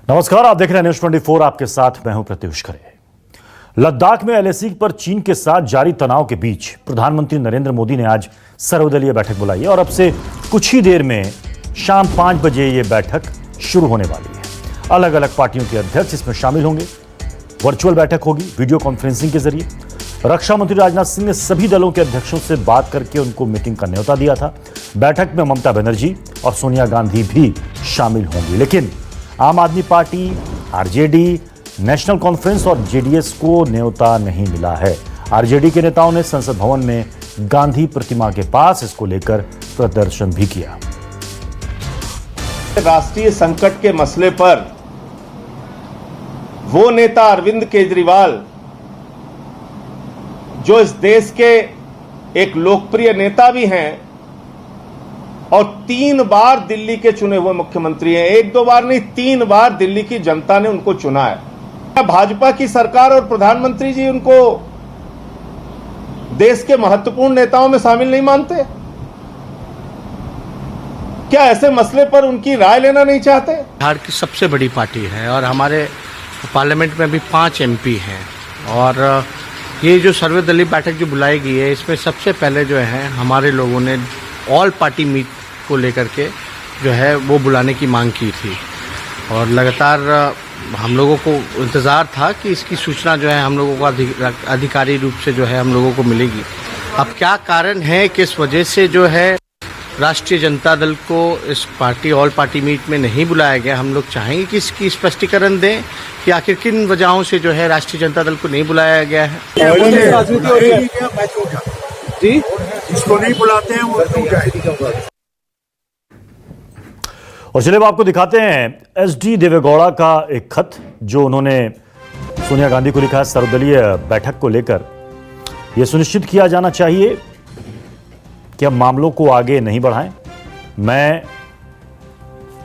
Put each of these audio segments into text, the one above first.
नमस्कार, आप देख रहे हैं न्यूज 24। आपके साथ मैं हूं प्रत्युष खरे। लद्दाख में एलएसी पर चीन के साथ जारी तनाव के बीच प्रधानमंत्री नरेंद्र मोदी ने आज सर्वदलीय बैठक बुलाई है और अब से कुछ ही देर में शाम 5 बजे ये बैठक शुरू होने वाली है। अलग अलग पार्टियों के अध्यक्ष इसमें शामिल होंगे। वर्चुअल बैठक होगी वीडियो कॉन्फ्रेंसिंग के जरिए। रक्षा मंत्री राजनाथ सिंह ने सभी दलों के अध्यक्षों से बात करके उनको मीटिंग का न्योता दिया था। बैठक में ममता बनर्जी और सोनिया गांधी भी शामिल होंगी, लेकिन आम आदमी पार्टी, आरजेडी, नेशनल कॉन्फ्रेंस और जेडीएस को न्योता नहीं मिला है। आरजेडी के नेताओं ने संसद भवन में गांधी प्रतिमा के पास इसको लेकर प्रदर्शन भी किया। राष्ट्रीय संकट के मसले पर वो नेता अरविंद केजरीवाल, जो इस देश के एक लोकप्रिय नेता भी हैं और 3 बार दिल्ली के चुने हुए मुख्यमंत्री हैं, 1-2 बार नहीं 3 बार दिल्ली की जनता ने उनको चुना है। भाजपा की सरकार और प्रधानमंत्री जी उनको देश के महत्वपूर्ण नेताओं में शामिल नहीं मानते? क्या ऐसे मसले पर उनकी राय लेना नहीं चाहते? बिहार की सबसे बड़ी पार्टी है और हमारे पार्लियामेंट में भी 5 एमपी हैं और ये जो सर्वदलीय बैठक जो बुलाई गई है, इसमें सबसे पहले जो है हमारे लोगों ने ऑल पार्टी मीट को लेकर के जो है वो बुलाने की मांग की थी और लगातार हम लोगों को इंतज़ार था कि इसकी सूचना जो है हम लोगों को अधिकारी रूप से जो है हम लोगों को मिलेगी। अब क्या कारण है, किस वजह से जो है राष्ट्रीय जनता दल को इस पार्टी ऑल पार्टी मीट में नहीं बुलाया गया, हम लोग चाहेंगे कि इसकी स्पष्टीकरण दें कि आखिर किन वजहों से जो है राष्ट्रीय जनता दल को नहीं बुलाया गया है। जी, जिसको नहीं बुलाते हैं वो नहीं जाएगी। और चलिए अब आपको दिखाते हैं एसडी देवेगौड़ा का एक खत जो उन्होंने सोनिया गांधी को लिखा है। सर्वदलीय बैठक को लेकर यह सुनिश्चित किया जाना चाहिए कि अब मामलों को आगे नहीं बढ़ाएं। मैं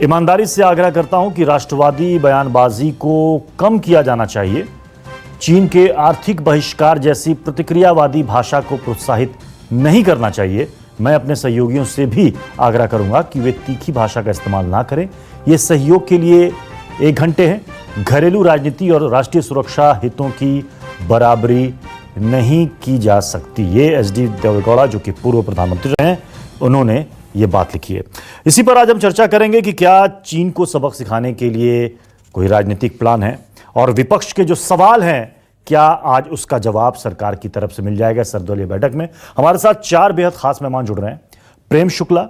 ईमानदारी से आग्रह करता हूं कि राष्ट्रवादी बयानबाजी को कम किया जाना चाहिए। चीन के आर्थिक बहिष्कार जैसी प्रतिक्रियावादी भाषा को प्रोत्साहित नहीं करना चाहिए। मैं अपने सहयोगियों से भी आग्रह करूंगा कि वे तीखी भाषा का इस्तेमाल ना करें। ये सहयोग के लिए 1 घंटे हैं। घरेलू राजनीति और राष्ट्रीय सुरक्षा हितों की बराबरी नहीं की जा सकती। ये एसडी देवेगौड़ा जो कि पूर्व प्रधानमंत्री रहे हैं, उन्होंने ये बात लिखी है। इसी पर आज हम चर्चा करेंगे कि क्या चीन को सबक सिखाने के लिए कोई राजनीतिक प्लान है और विपक्ष के जो सवाल हैं क्या आज उसका जवाब सरकार की तरफ से मिल जाएगा। सर्वदलीय बैठक में हमारे साथ 4 बेहद खास मेहमान जुड़ रहे हैं। प्रेम शुक्ला,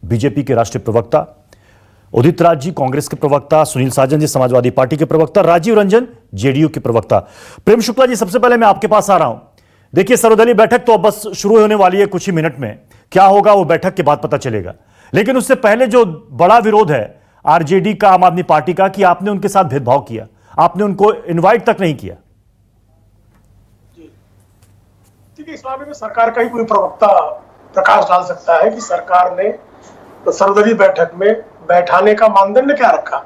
बीजेपी के राष्ट्रीय प्रवक्ता, उदित राज जी, कांग्रेस के प्रवक्ता, सुनील साजन जी, समाजवादी पार्टी के प्रवक्ता, राजीव रंजन, जेडीयू के प्रवक्ता। प्रेम शुक्ला जी, सबसे पहले मैं आपके पास आ रहा हूं। देखिए, सर्वदलीय बैठक तो अब बस शुरू होने वाली है कुछ ही मिनट में। क्या होगा वो बैठक के बाद पता चलेगा, लेकिन उससे पहले जो बड़ा विरोध है आरजेडी का, आम आदमी पार्टी का, कि आपने उनके साथ भेदभाव किया, आपने उनको इन्वाइट तक नहीं किया। इस मामले में सरकार का ही कोई प्रवक्ता प्रकाश डाल सकता है कि सरकार ने तो सर्वदलीय बैठक में बैठाने का मानदंड क्या रखा।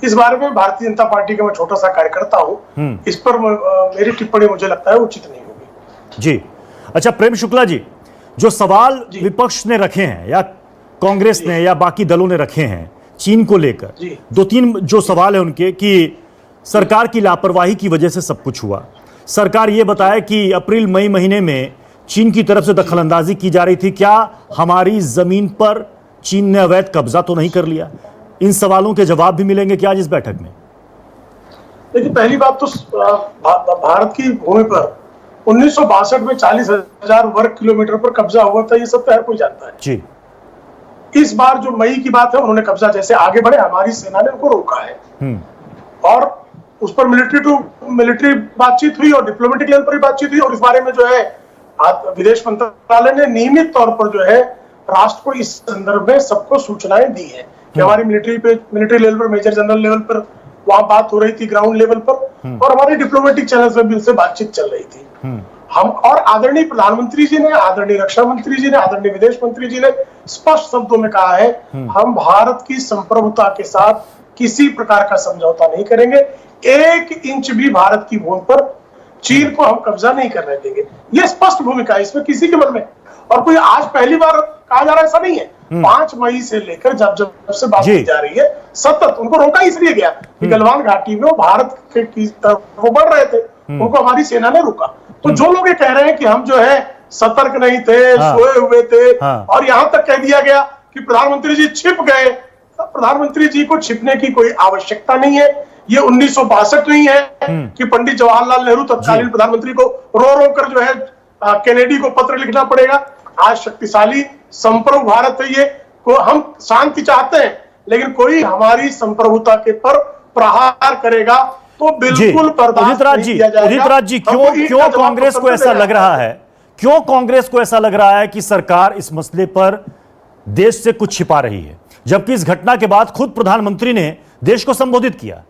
इस बारे में भारतीय जनता पार्टी का मैं छोटा सा कार्यकर्ता हूं, इस पर मेरी टिप्पणी मुझे लगता है उचित नहीं होगी। जी अच्छा, प्रेम शुक्ला जी, जो सवाल विपक्ष ने रखे हैं या कांग्रेस ने या बाकी दलों ने रखे हैं चीन को लेकर, 2-3 जो सवाल है उनके कि सरकार की लापरवाही की वजह से सब कुछ हुआ। सरकार ये बताया कि अप्रैल मई महीने में चीन की तरफ से दखलंदाजी की जा रही थी। क्या हमारी जमीन पर चीन ने अवैध कब्जा तो नहीं कर लिया? इन सवालों के जवाब भी मिलेंगे क्या आज इस बैठक में? देखिए, पहली बात तो भारत की भूमि पर 1962 में 40,000 वर्ग किलोमीटर पर कब्जा हुआ था, ये सब तो हर कोई जानता है जी। इस बार जो मई की बात है, उन्होंने कब्जा जैसे आगे बढ़े, हमारी सेना ने उनको रोका है और उस पर मिलिट्री बातचीत हुई और डिप्लोमेटिक लेवल पर भी बातचीत हुई और इस बारे में जो है विदेश मंत्रालय ने नियमित तौर पर जो है राष्ट्र को इस संदर्भ में सबको सूचनाएं दी है कि हमारी मिलिट्री लेवल पर, मेजर जनरल लेवल पर वहां बात हो रही थी, ग्राउंड लेवल पर, और हमारी डिप्लोमेटिक चैनल्स में भी उनसे बातचीत चल रही थी। हम और आदरणीय प्रधानमंत्री जी ने, आदरणीय रक्षा मंत्री जी ने, आदरणीय विदेश मंत्री जी ने स्पष्ट शब्दों में कहा है, हम भारत की संप्रभुता के साथ किसी प्रकार का समझौता नहीं करेंगे। 1 इंच भी भारत की भूमि पर चीन को हम कब्जा नहीं करने देंगे। ये स्पष्ट भूमिका है, इसमें किसी के मन में और कोई आज पहली बार कहा जा रहा है ऐसा नहीं है। 5 मई से लेकर जब जब से बात की जा रही है, सतत उनको रोका इसलिए गया कि गलवान घाटी में वो भारत की तरफ वो बढ़ रहे थे, उनको हमारी सेना ने रोका। तो जो लोग ये कह रहे हैं कि हम जो है सतर्क नहीं थे, सोए हुए थे, और यहां तक कह दिया गया कि प्रधानमंत्री जी छिप गए, तो प्रधानमंत्री जी को छिपने की कोई आवश्यकता नहीं है। ये 1962 नहीं है कि पंडित जवाहरलाल नेहरू तत्कालीन प्रधानमंत्री को रो रो कर जो है केनेडी को पत्र लिखना पड़ेगा। आज शक्तिशाली संप्रभु भारत है, ये को हम शांति चाहते हैं, लेकिन कोई हमारी संप्रभुता के पर प्रहार करेगा तो बिल्कुल बर्दाश्त नहीं किया जाएगा। उदित राज जी, क्यों कांग्रेस को ऐसा लग रहा है, क्यों कांग्रेस को ऐसा लग रहा है कि सरकार इस मसले पर देश से कुछ छिपा रही है, जबकि इस घटना के बाद खुद प्रधानमंत्री ने देश को संबोधित किया?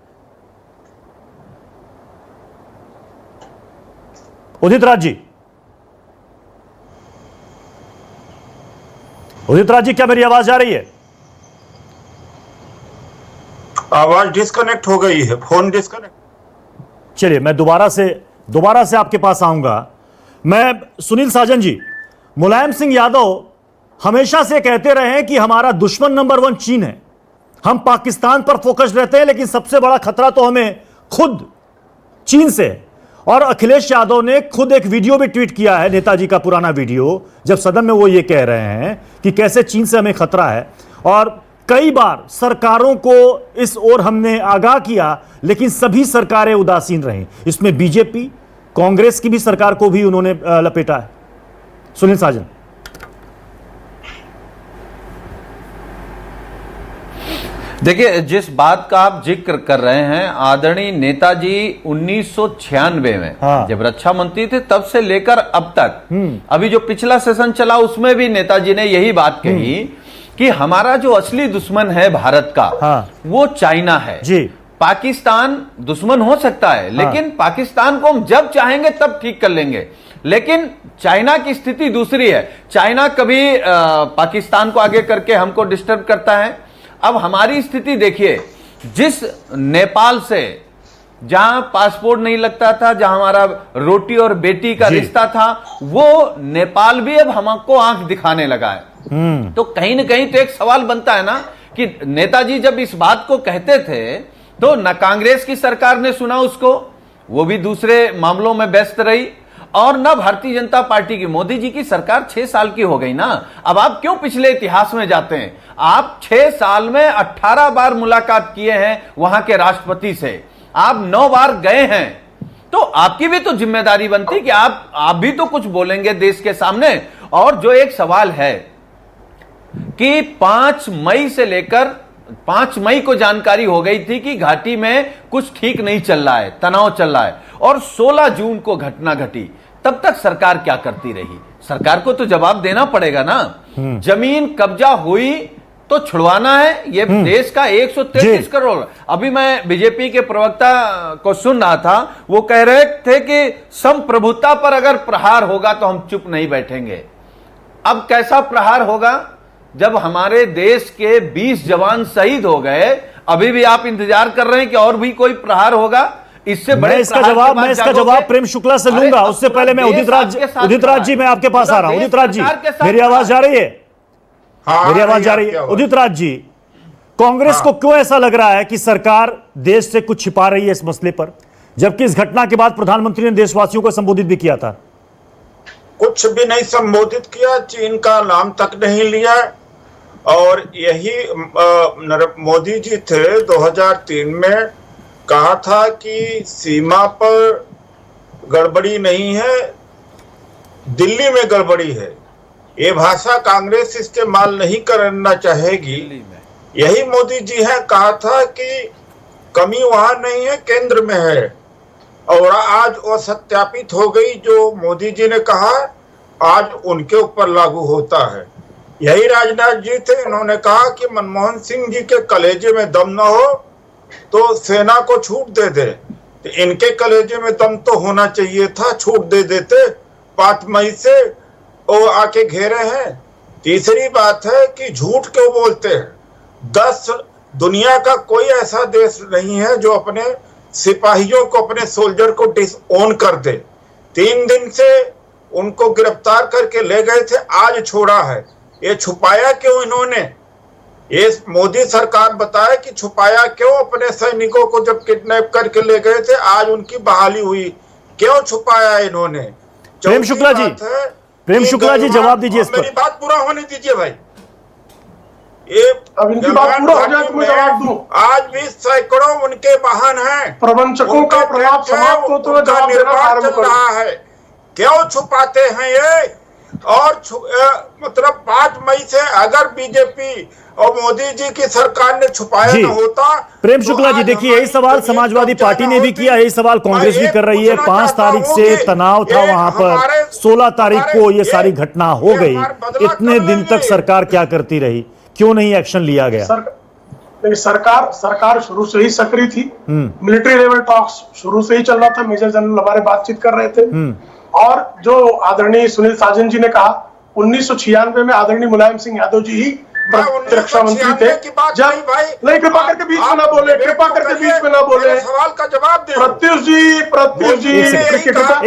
उदित राज जी, उदित राज जी, क्या मेरी आवाज आ रही है? आवाज डिस्कनेक्ट हो गई है, फोन डिस्कनेक्ट। चलिए, मैं दोबारा से आपके पास आऊंगा। मैं सुनील साजन जी, मुलायम सिंह यादव हमेशा से कहते रहे हैं कि हमारा दुश्मन नंबर 1 चीन है, हम पाकिस्तान पर फोकस रहते हैं, लेकिन सबसे बड़ा खतरा तो हमें खुद चीन से है। और अखिलेश यादव ने खुद एक वीडियो भी ट्वीट किया है, नेताजी का पुराना वीडियो, जब सदन में वो ये कह रहे हैं कि कैसे चीन से हमें खतरा है। और कई बार सरकारों को इस ओर हमने आगाह किया, लेकिन सभी सरकारें उदासीन रहीं। इसमें बीजेपी, कांग्रेस की भी सरकार को भी उन्होंने लपेटा है। सुनील साजन, देखिए, जिस बात का आप जिक्र कर रहे हैं, आदरणीय नेताजी 1996 में जब रक्षा मंत्री थे तब से लेकर अब तक, अभी जो पिछला सेशन चला उसमें भी नेताजी ने यही बात कही कि हमारा जो असली दुश्मन है भारत का, वो चाइना है जी। पाकिस्तान दुश्मन हो सकता है, लेकिन पाकिस्तान को हम जब चाहेंगे तब ठीक कर लेंगे। लेकिन चाइना की स्थिति दूसरी है। चाइना कभी पाकिस्तान को आगे करके हमको डिस्टर्ब करता है। अब हमारी स्थिति देखिए, जिस नेपाल से जहां पासपोर्ट नहीं लगता था, जहां हमारा रोटी और बेटी का रिश्ता था, वो नेपाल भी अब हमको आंख दिखाने लगा है। तो कहीं ना कहीं तो एक सवाल बनता है ना कि नेताजी जब इस बात को कहते थे तो न कांग्रेस की सरकार ने सुना उसको, वो भी दूसरे मामलों में व्यस्त रही, और न भारतीय जनता पार्टी की, मोदी जी की सरकार 6 साल की हो गई ना। अब आप क्यों पिछले इतिहास में जाते हैं? आप 6 साल में 18 बार मुलाकात किए हैं वहां के राष्ट्रपति से, आप 9 बार गए हैं, तो आपकी भी तो जिम्मेदारी बनती कि आप भी तो कुछ बोलेंगे देश के सामने। और जो एक सवाल है कि 5 मई से लेकर 5 मई को जानकारी हो गई थी कि घाटी में कुछ ठीक नहीं चल रहा है, तनाव चल रहा है, और 16 जून को घटना घटी। तब तक सरकार क्या करती रही? सरकार को तो जवाब देना पड़ेगा ना। जमीन कब्जा हुई तो छुड़वाना है, ये देश का 133 करोड़। अभी मैं बीजेपी के प्रवक्ता को सुन रहा था, वो कह रहे थे कि संप्रभुता पर अगर प्रहार होगा तो हम चुप नहीं बैठेंगे। अब कैसा प्रहार होगा जब हमारे देश के 20 जवान शहीद हो गए? अभी भी आप इंतजार कर रहे हैं कि और भी कोई प्रहार होगा? इससे बड़े मैं इसका जवाब प्रेम शुक्ला से लूंगा। उससे पहले मैं उदित राज जी, मैं आपके पास आ रहा हूं। उदित राज जी, मेरी आवाज आ रही है? मेरी आवाज आ रही है? उदित राज जी, कांग्रेस को क्यों ऐसा लग रहा है कि सरकार देश से कुछ छिपा रही है इस मसले पर, जबकि इस घटना के बाद प्रधानमंत्री ने देशवासियों को संबोधित भी किया था? कुछ भी नहीं संबोधित किया, चीन का नाम तक नहीं लिया। और यही मोदी जी थे 2003 में कहा था कि सीमा पर गड़बड़ी नहीं है, दिल्ली में गड़बड़ी है। ये भाषा कांग्रेस इस्तेमाल नहीं करना चाहेगी। यही मोदी जी है कहा था कि कमी वहां नहीं है, केंद्र में है। और आज वो सत्यापित हो गई, जो मोदी जी ने कहा आज उनके ऊपर लागू होता है। यही राजनाथ जी थे, इन्होंने कहा कि मनमोहन सिंह जी के कलेजे में दम न हो तो सेना को छूट दे दे। तो इनके कलेजे में दम तो होना चाहिए था, छूट दे देते। 5 मई से वो आके घेरे हैं। तीसरी बात है कि झूठ क्यों बोलते हैं? दुनिया का कोई ऐसा देश नहीं है जो अपने सिपाहियों को, अपने सोल्जर को डिसओन कर दे। 3 दिन से उनको गिरफ्तार करके ले गए थे, आज छोड़ा है। ये छुपाया क्यों इन्होंने? ये मोदी सरकार बताए कि छुपाया क्यों अपने सैनिकों को जब किडनैप करके ले गए थे, आज उनकी बहाली हुई, क्यों छुपाया इन्होंने? प्रेम शुक्ला जी, प्रेम शुक्ला जी जवाब दीजिए इस पर। मेरी बात पूरा होने दीजिए भाई। ये अब इनकी बात पूरा हो जाए तो मैं जवाब दूं। आज भी सैकड़ों उनके वाहन हैं, प्रबंधकों का प्रभाव समाप्त हो तो मैं जवाब देना निर्माण प्रारंभ चल रहा है, क्यों छुपाते हैं ये? और मतलब 5 मई से अगर बीजेपी और मोदी जी की सरकार ने छुपाया न होता। प्रेम शुक्ला जी देखिए, यही सवाल समाजवादी पार्टी ने भी किया, यही सवाल कांग्रेस भी कर रही है। 5 तारीख से तनाव था वहां पर, 16 तारीख को ये सारी घटना हो गई। इतने दिन तक सरकार क्या करती रही, क्यों नहीं एक्शन लिया गया? देखिए सरकार शुरू से ही सक्रिय थी। मिलिट्री लेवल टॉक्स शुरू से ही चल रहा था, मेजर जनरल हमारे बातचीत कर रहे थे। और जो आदरणीय सुनील साजन जी ने कहा, 1996 में आदरणीय मुलायम सिंह यादव जी ही रक्षा मंत्री थे। जब नहीं, कृपा करके बीच में ना बोले, कृपा करके बीच में ना बोले। सवाल का जवाब दे। प्रत्युष जी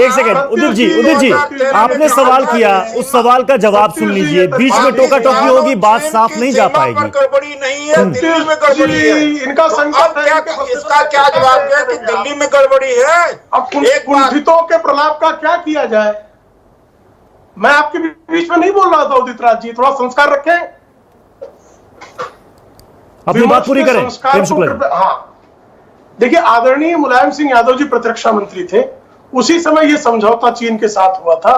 एक सेकंड उदित जी आपने सवाल किया, उस सवाल का जवाब सुन लीजिए। बीच में टोका टोकी होगी, बात साफ नहीं जा पाएगी। गड़बड़ी नहीं है, दिल्ली में गड़बड़ी है। इनका संकट है, इसका क्या जवाब है कि दिल्ली में गड़बड़ी है? अब कुंठितों के प्रलाप का क्या किया जाए? मैं आपके बीच में नहीं बोल रहा था उदित राज जी, थोड़ा संस्कार रखें, अपनी बात पूरी करें। हाँ देखिए, आदरणीय मुलायम सिंह यादव जी प्रतिरक्षा मंत्री थे, उसी समय ये समझौता चीन के साथ हुआ था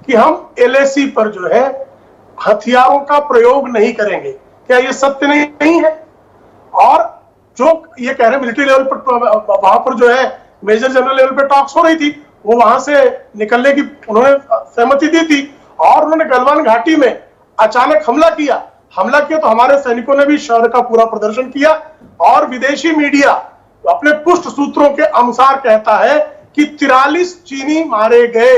कि हम LAC पर जो है हथियारों का प्रयोग नहीं करेंगे। क्या ये सत्य नहीं है? और जो ये कह रहे मिलिट्री लेवल पर, वहां पर जो है मेजर जनरल लेवल पे टॉक्स हो रही थी, वो वहां से निकलने की उन्होंने सहमति दी थी। और उन्होंने गलवान घाटी में अचानक हमला किया तो हमारे सैनिकों ने भी शौर्य का पूरा प्रदर्शन किया। और विदेशी मीडिया अपने पुष्ट सूत्रों के अनुसार कहता है कि 43 चीनी मारे गए।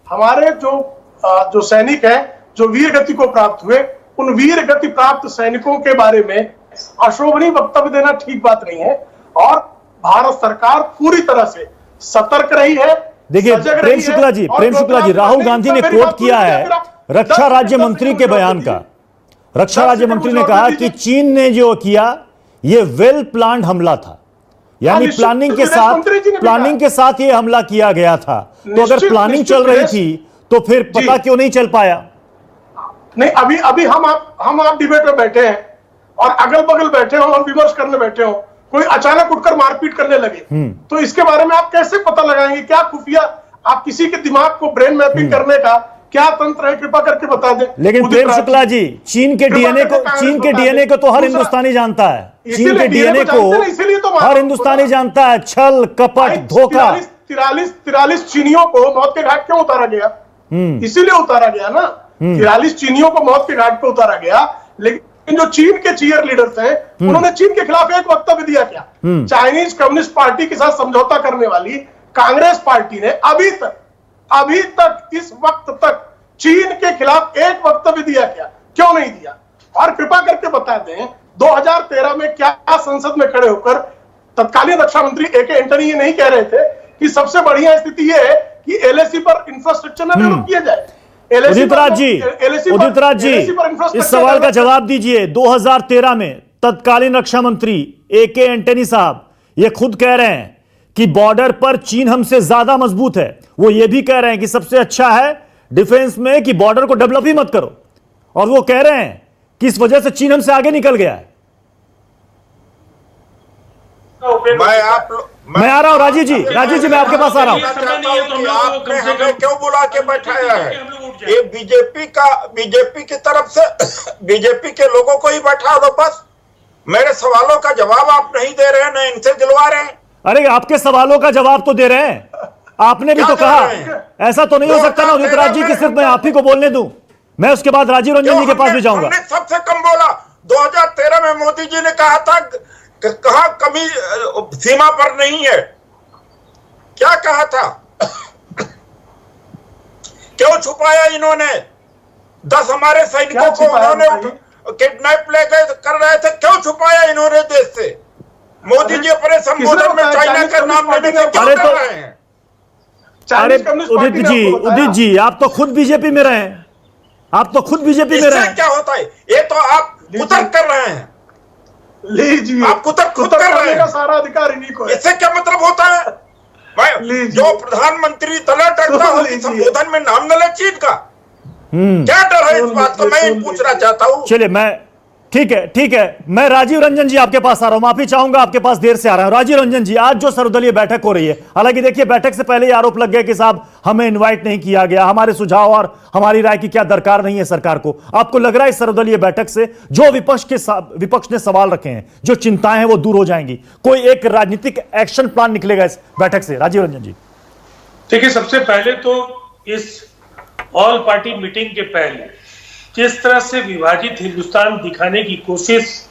हमारे जो सैनिक हैं, जो वीर गति को प्राप्त हुए, उन वीर गति प्राप्त सैनिकों के बारे में अशोभनीय वक्तव्य देना ठीक बात नहीं है। और भारत सरकार पूरी तरह से सतर्क रही है। देखिए प्रेम शुक्ला जी, राहुल गांधी ने कोट किया है रक्षा राज्य मंत्री के बयान का। रक्षा राज्य मंत्री ने कहा कि चीन ने जो किया ये वेल प्लान्ड हमला था, यानी प्लानिंग के साथ ये हमला किया गया था। तो अगर प्लानिंग चल रही थी तो फिर पता क्यों नहीं चल पाया? नहीं, अभी हम आप डिबेट में बैठे हैं और अगल बगल बैठे हो और विमर्श करने बैठे हो, कोई अचानक उठकर मारपीट करने लगे तो इसके बारे में आप कैसे पता लगाएंगे? क्या खुफिया आप किसी के दिमाग को ब्रेन मैपिंग करने का क्या तंत्र है? कृपा करके बता दें। लेकिन प्रेम शुक्ला जी, चीन के डीएनए को तो हर हिंदुस्तानी जानता है। चीन के डीएनए को हर हिंदुस्तानी जानता है। छल, कपट, धोखा। 43 चीनियों को मौत के घाट क्यों उतारा गया? इसीलिए उतारा गया ना, 43 चीनियों को मौत के घाट पे उतारा गया। लेकिन जो चीन के चीयर लीडर्स हैं, उन्होंने चीन के खिलाफ एक वक्तव्य दिया क्या? चाइनीज कम्युनिस्ट पार्टी के साथ समझौता करने वाली कांग्रेस पार्टी ने अभी तक इस वक्त तक चीन के खिलाफ एक वक्तव्य दिया क्या? क्यों नहीं दिया? और कृपा करके बता दें, 2013 में क्या संसद में खड़े होकर तत्कालीन रक्षा मंत्री AK एंटनी ये नहीं कह रहे थे कि सबसे बढ़िया स्थिति ये है कि LAC पर इंफ्रास्ट्रक्चर न डेवलप किया जाए? उदित राज जी इस सवाल का जवाब दीजिए। 2013 में तत्कालीन रक्षा मंत्री AK एंटनी साहब ये खुद कह रहे हैं कि बॉर्डर पर चीन हमसे ज्यादा मजबूत है। वो ये भी कह रहे हैं कि सबसे अच्छा है डिफेंस में कि बॉर्डर को डेवलप ही मत करो। और वो कह रहे हैं कि इस वजह से चीन हमसे आगे निकल गया है। मैं आ रहा हूं राजीव जी, मैं आपके पास आ रहा हूं। आपने हमें क्यों बुला के बैठाया है? ये बीजेपी की तरफ से बीजेपी के लोगों को ही बैठा दो बस। मेरे सवालों का जवाब आप नहीं दे रहे हैं, न इनसे दिलवा रहे हैं। अरे आपके सवालों का जवाब तो दे रहे हैं, आपने भी तो कहा। ऐसा तो नहीं हो सकता ना उदित राज जी की सिर्फ मैं आप ही को बोलने दूं। मैं उसके बाद राजीव रंजन जी के पास भी जाऊंगा। सबसे कम बोला 2013 में मोदी जी ने कहा था, कहा कमी सीमा पर नहीं है। क्या कहा था? क्यों छुपाया इन्होंने? 10 हमारे सैनिकों को उन्होंने किडनैप ले गए कर रहे थे, क्यों छुपाया इन्होंने देश से? मोदी जी अपने संबोधन में चाइना का नाम लेने से क्यों कर रहे हैं? अरे उदित जी आप तो खुद बीजेपी में रहे, आप तो खुद बीजेपी में रहे इससे क्या होता है? ये तो आप कुतर्क कर रहे हैं, लीजिए, आप कुतर्क खुद कर रहे हैं। सारा अधिकार इन्हीं को है। इससे क्या मतलब होता है? मैं जो प्रधानमंत्री तला टकता हो संबोधन में नाम न ले चीन का, क्या डर है इस बात को? मैं पूछना चाहता हूं। चलिए, मैं ठीक है, मैं राजीव रंजन जी आपके पास आ रहा हूं, माफी चाहूंगा आपके पास देर से आ रहा हूं। राजीव रंजन जी, आज जो सर्वदलीय बैठक हो रही है, हालांकि देखिए बैठक से पहले ही आरोप लग गया कि साहब हमें इनवाइट नहीं किया गया, हमारे सुझाव और हमारी राय की क्या दरकार नहीं है सरकार को। आपको लग रहा है इस सर्वदलीय बैठक से जो विपक्ष ने सवाल रखे हैं, जो चिंताएं हैं, वो दूर हो जाएंगी? कोई एक राजनीतिक एक्शन प्लान निकलेगा इस बैठक से? राजीव रंजन जी, देखिए, सबसे पहले तो इस ऑल पार्टी मीटिंग के पहले जिस तरह से विभाजित हिंदुस्तान दिखाने की कोशिश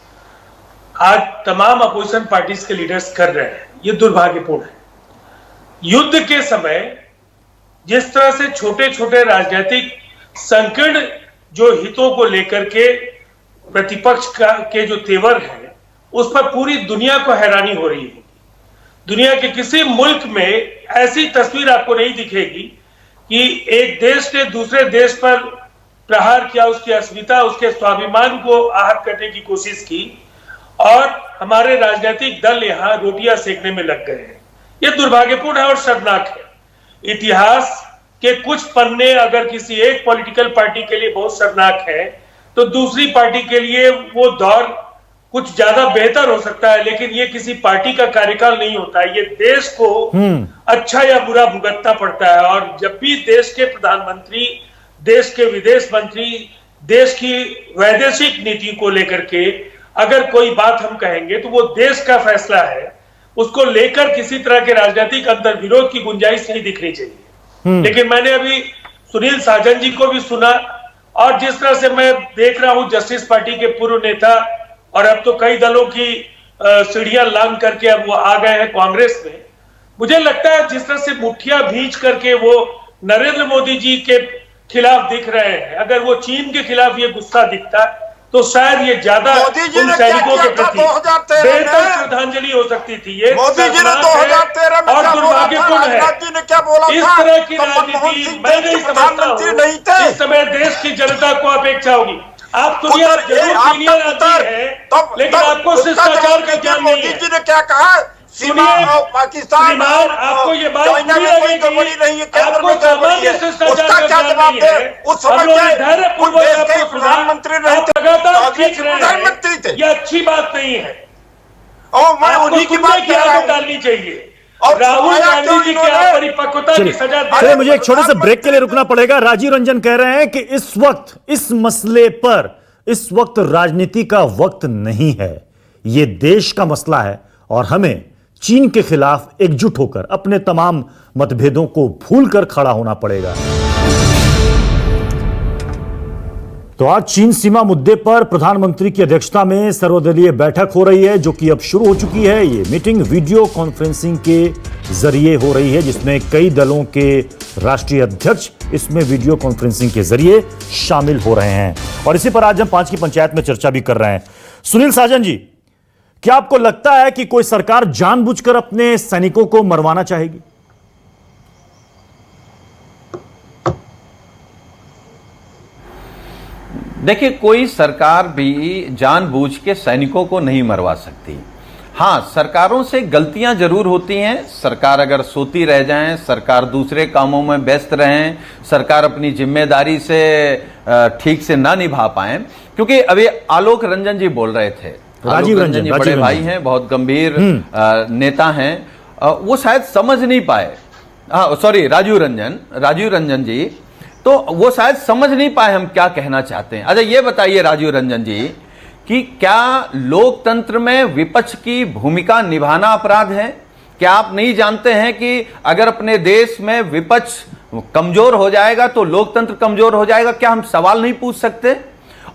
आज तमाम अपोजिशन पार्टीज के लीडर्स कर रहे हैं, ये दुर्भाग्यपूर्ण है। युद्ध के समय जिस तरह से छोटे छोटे राजनीतिक संकीर्ण जो हितों को लेकर के प्रतिपक्ष के जो तेवर है, उस पर पूरी दुनिया को हैरानी हो रही है। दुनिया के किसी मुल्क में ऐसी तस्वीर आपको नहीं दिखेगी कि एक देश ने दूसरे देश पर प्रहार किया, उसकी अस्मिता, उसके स्वाभिमान को आहत करने की कोशिश की, और हमारे राजनीतिक दल यहां रोटियां सेकने में लग गए हैं। यह दुर्भाग्यपूर्ण है और शर्मनाक है। इतिहास के कुछ पन्ने अगर किसी एक पॉलिटिकल पार्टी के लिए बहुत शर्मनाक है, तो दूसरी पार्टी के लिए वो दौर कुछ ज्यादा बेहतर हो सकता है, लेकिन ये किसी पार्टी का कार्यकाल नहीं होता है। ये देश को अच्छा या बुरा भुगतना पड़ता है, और जब भी देश के प्रधानमंत्री, देश के विदेश मंत्री, देश की वैदेशिक नीति को लेकर के अगर कोई बात हम कहेंगे तो वो देश का फैसला है, उसको लेकर किसी तरह के राजनीतिक अंतर विरोध की गुंजाइश नहीं दिखनी चाहिए। लेकिन मैंने अभी सुनील साजन जी को भी सुना, और जिस तरह से मैं देख रहा हूं जस्टिस पार्टी के पूर्व नेता, और अब तो कई दलों की सीढ़ियां लांग करके अब वो आ गए हैं कांग्रेस में, मुझे लगता है जिस तरह से मुठ्ठियां भींच करके वो नरेंद्र मोदी जी के खिलाफ दिख रहे हैं, अगर वो चीन के खिलाफ ये गुस्सा दिखता तो शायद ये ज्यादा उन सैनिकों के प्रति बेहतर श्रद्धांजलि हो सकती थी। ये मोदी जी ने 2013 में और दुर्भाग्यपूर्ण है। इस तरह की राजनीति मैं नहीं समझता हूं इस समय देश की जनता को अपेक्षा होगी। आप दुनिया जरूर सीनियर आदमी है, लेकिन आपको शिष्टाचार का ज्ञान नहीं है। मोदी जी ने क्या कहा? सीमा और पाकिस्तान, आपको ये बात बुरी लगेगी, आपको सामान्य शिष्टाचार का ज्ञान नहीं है। उस समय प्रधानमंत्री नहीं थे, लगातार खींच रहे प्रधानमंत्री थे। हैं, ये अच्छी बात नहीं है, और मैं उन्हीं की बात की आदत डालनी चाहिए। राहुल गांधी जी की अपरिपक्वता की सजा चलिए, मुझे एक छोटे से ब्रेक के लिए रुकना पड़ेगा। राजीव रंजन कह रहे हैं कि इस वक्त इस मसले पर इस वक्त राजनीति का वक्त नहीं है, ये देश का मसला है, और हमें चीन के खिलाफ एकजुट होकर अपने तमाम मतभेदों को भूलकर खड़ा होना पड़ेगा। तो आज चीन सीमा मुद्दे पर प्रधानमंत्री की अध्यक्षता में सर्वदलीय बैठक हो रही है, जो कि अब शुरू हो चुकी है। ये मीटिंग वीडियो कॉन्फ्रेंसिंग के जरिए हो रही है, जिसमें कई दलों के राष्ट्रीय अध्यक्ष इसमें वीडियो कॉन्फ्रेंसिंग के जरिए शामिल हो रहे हैं, और इसी पर आज हम 5 की पंचायत में चर्चा भी कर रहे हैं। सुनील साजन जी, क्या आपको लगता है कि कोई सरकार जानबूझकर अपने सैनिकों को मरवाना चाहेगी? देखिए, कोई सरकार भी जानबूझ के सैनिकों को नहीं मरवा सकती। हां, सरकारों से गलतियां जरूर होती हैं। सरकार अगर सोती रह जाए, सरकार दूसरे कामों में व्यस्त रहें, सरकार अपनी जिम्मेदारी से ठीक से ना निभा पाए, क्योंकि अभी आलोक रंजन जी बोल रहे थे, राजीव रंजन जी बड़े भाई हैं, बहुत गंभीर नेता हैं, वो शायद समझ नहीं पाए। सॉरी, राजीव रंजन जी, तो वो शायद समझ नहीं पाए हम क्या कहना चाहते हैं। अच्छा, ये बताइए राजीव रंजन जी कि क्या लोकतंत्र में विपक्ष की भूमिका निभाना अपराध है? क्या आप नहीं जानते हैं कि अगर अपने देश में विपक्ष कमजोर हो जाएगा तो लोकतंत्र कमजोर हो जाएगा? क्या हम सवाल नहीं पूछ सकते?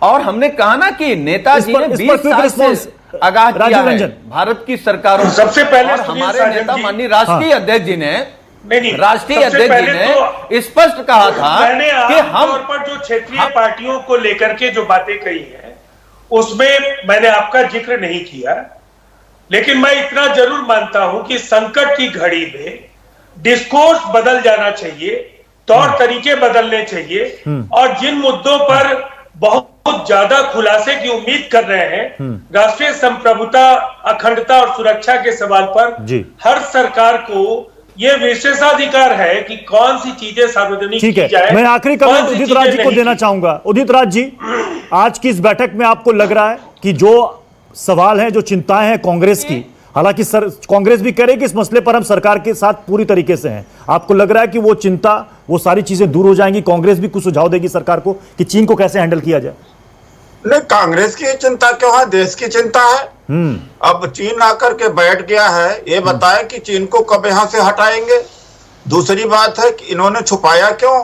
और हमने कहा ना कि नेताजी ने 20 साल से आगाह किया है भारत की सरकारों। सबसे पहले हमारे नेता माननीय राष्ट्रीय अध्यक्ष जी ने स्पष्ट कहा था कि हम पर जो क्षेत्रीय पार्टियों को लेकर के जो बातें कही है उसमें मैंने आपका जिक्र नहीं किया, लेकिन मैं इतना जरूर मानता हूं कि संकट की घड़ी में डिस्कोर्स बदल जाना चाहिए, तौर तरीके बदलने चाहिए और जिन मुद्दों पर बहुत ज्यादा खुलासे की उम्मीद कर रहे हैं, राष्ट्रीय संप्रभुता, अखंडता और सुरक्षा के सवाल पर हर सरकार को ये विशेषाधिकार है कि कौन सी चीजें सार्वजनिक ठीक की है। जाए। मैं आखिरी कमेंट उदित राज जी को देना चाहूंगा। उदित राज जी, आज की इस बैठक में आपको लग रहा है कि जो सवाल हैं, जो चिंताएं हैं कांग्रेस की, हालांकि सर कांग्रेस भी कह रही है कि इस मसले पर हम सरकार के साथ पूरी तरीके से हैं, आपको लग रहा है कि वो चिंता, वो सारी चीजें दूर हो जाएंगी, कांग्रेस भी कुछ सुझाव देगी सरकार को कि चीन को कैसे हैंडल किया जाए? नहीं, कांग्रेस की चिंता क्यों है, देश की चिंता है। अब चीन आकर के बैठ गया है, ये बताए कि चीन को कब यहां से हटाएंगे। दूसरी बात है कि इन्होंने छुपाया क्यों।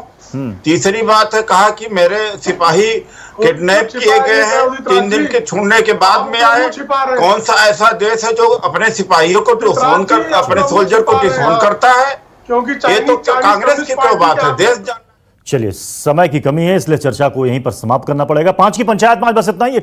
तीसरी बात है, कहा कि मेरे सिपाही किडनैप किए गए हैं, 3 दिन के छूटने के बाद में आए। कौन सा ऐसा देश है जो अपने सिपाहियों को डिसोन कर, अपने सोल्जर को डिसोन करता है? ये तो कांग्रेस की तो बात है, देश जान। चलिए, समय की कमी है इसलिए चर्चा को यहीं पर समाप्त करना पड़ेगा। 5 की पंचायत में आज बस इतना ही।